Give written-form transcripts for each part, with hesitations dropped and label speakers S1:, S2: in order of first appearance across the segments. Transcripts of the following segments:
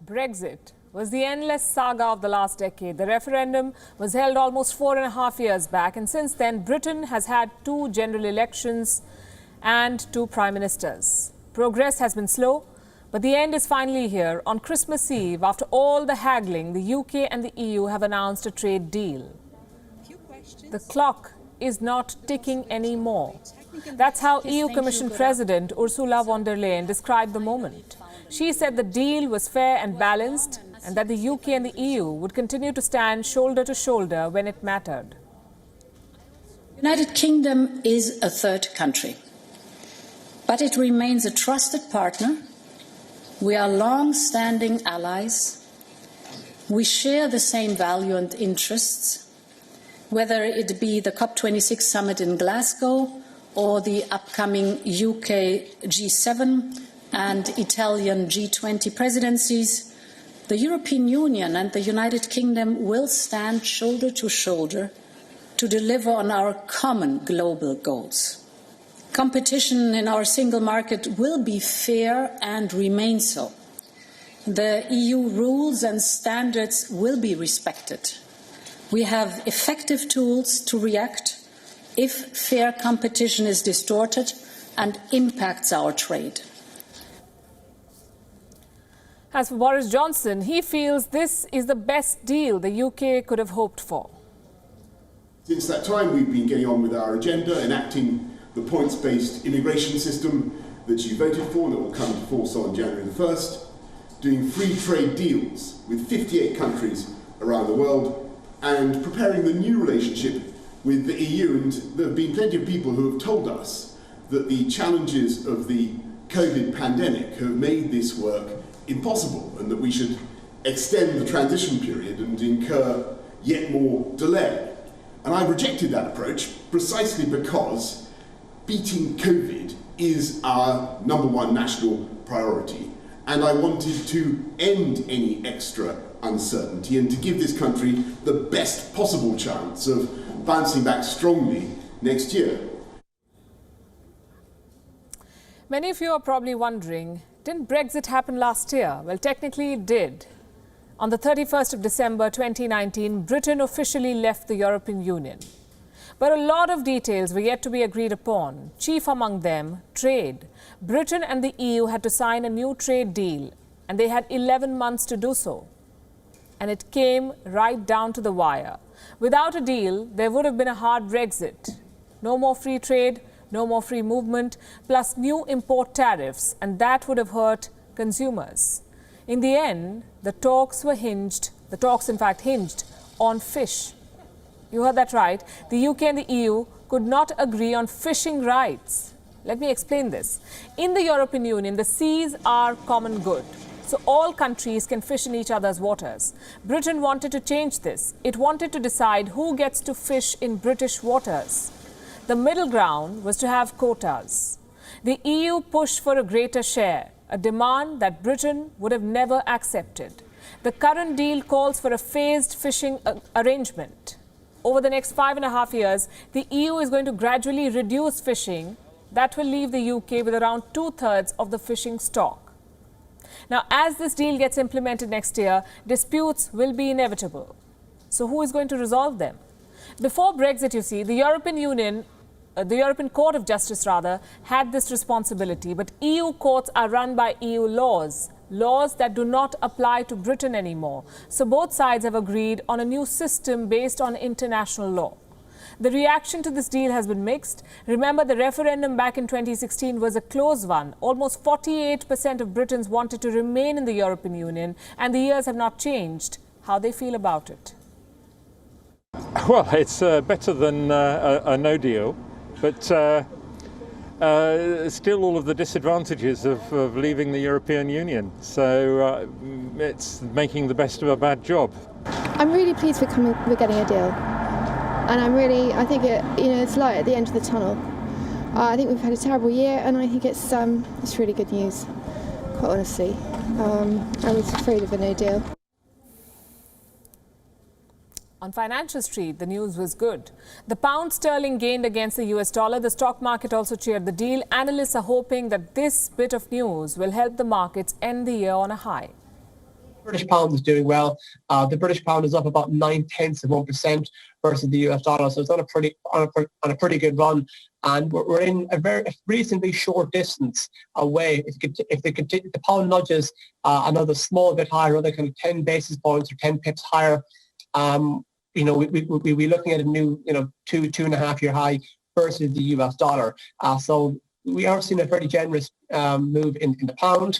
S1: Brexit was the endless saga of the last decade. The referendum was held almost 4.5 years back, and since then, Britain has had 2 general elections and 2 prime ministers. Progress has been slow, but the end is finally here. On Christmas Eve, after all the haggling, the UK and the EU have announced a trade deal. The clock is not ticking anymore. That's how EU Commission President Ursula von der Leyen described the moment. She said the deal was fair and balanced, and that the UK and the EU would continue to stand shoulder to shoulder when it mattered.
S2: The United Kingdom is a third country, but it remains a trusted partner. We are long-standing allies. We share the same values and interests, whether it be the COP26 summit in Glasgow or the upcoming UK G7 and Italian G20 presidencies. The European Union and the United Kingdom will stand shoulder to shoulder to deliver on our common global goals. Competition in our single market will be fair and remain so. The EU rules and standards will be respected. We have effective tools to react if fair competition is distorted and impacts our trade.
S1: As for Boris Johnson, he feels this is the best deal the UK could have hoped for.
S3: Since that time, we've been getting on with our agenda, enacting the points-based immigration system that you voted for and that will come into force on January the 1st, doing free trade deals with 58 countries around the world, and preparing the new relationship with the EU. And there have been plenty of people who have told us that the challenges of the COVID pandemic have made this work impossible, and that we should extend the transition period and incur yet more delay. And I rejected that approach precisely because beating COVID is our #1 national priority, and I wanted to end any extra uncertainty and to give this country the best possible chance of bouncing back strongly next year.
S1: Many of you are probably wondering, didn't Brexit happen last year? Well, technically it did. On the 31st of December 2019, Britain officially left the European Union. But a lot of details were yet to be agreed upon. Chief among them, trade. Britain and the EU had to sign a new trade deal, and they had 11 months to do so. And it came right down to the wire. Without a deal, there would have been a hard Brexit. No more free trade, no more free movement, plus new import tariffs, and that would have hurt consumers. In the end, the talks in fact hinged on fish. You heard that right. The UK and the EU could not agree on fishing rights. Let me explain this. In the European Union, the seas are common good, so all countries can fish in each other's waters. Britain wanted to change this. It wanted to decide who gets to fish in British waters. The middle ground was to have quotas. The EU pushed for a greater share, a demand that Britain would have never accepted. The current deal calls for a phased fishing arrangement. Over the next 5.5 years, the EU is going to gradually reduce fishing. That will leave the UK with around 2/3 of the fishing stock. Now, as this deal gets implemented next year, disputes will be inevitable. So who is going to resolve them? Before Brexit, you see, the European Court of Justice, had this responsibility. But EU courts are run by EU laws that do not apply to Britain anymore. So both sides have agreed on a new system based on international law. The reaction to this deal has been mixed. Remember, the referendum back in 2016 was a close one. Almost 48% of Britons wanted to remain in the European Union, and the years have not changed how they feel about it.
S4: Well, it's better than a no deal, but still all of the disadvantages of leaving the European Union. So it's making the best of a bad job.
S5: I'm really pleased we're getting a deal, and I think it's light at the end of the tunnel. I think we've had a terrible year, and I think it's really good news. Quite honestly, I was afraid of a no deal.
S1: On Financial Street, the news was good. The pound sterling gained against the US dollar. The stock market also cheered the deal. Analysts are hoping that this bit of news will help the markets end the year on a high.
S6: British pound is doing well. The British pound is up about 0.9% versus the US dollar, so it's on a pretty good run. And we're in a reasonably short distance away. If the pound nudges another small bit higher, another kind of 10 basis points or 10 pips higher, we'll be looking at a new, 2.5 year high versus the US dollar. So we are seeing a very generous move in the pound.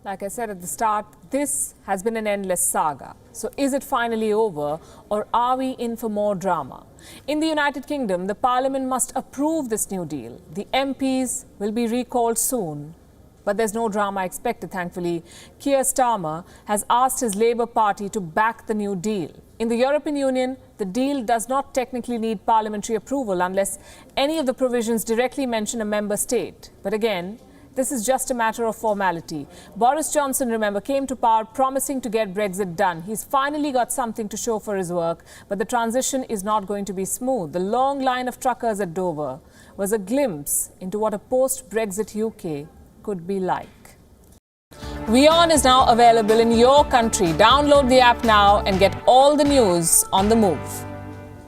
S1: Like I said at the start, this has been an endless saga. So is it finally over, or are we in for more drama? In the United Kingdom, the Parliament must approve this new deal. The MPs will be recalled soon. But there's no drama expected, thankfully. Keir Starmer has asked his Labour Party to back the new deal. In the European Union, the deal does not technically need parliamentary approval unless any of the provisions directly mention a member state. But again, this is just a matter of formality. Boris Johnson, remember, came to power promising to get Brexit done. He's finally got something to show for his work, but the transition is not going to be smooth. The long line of truckers at Dover was a glimpse into what a post-Brexit UK could be like. WION is now available in your country. Download the app now and get all the news on the move.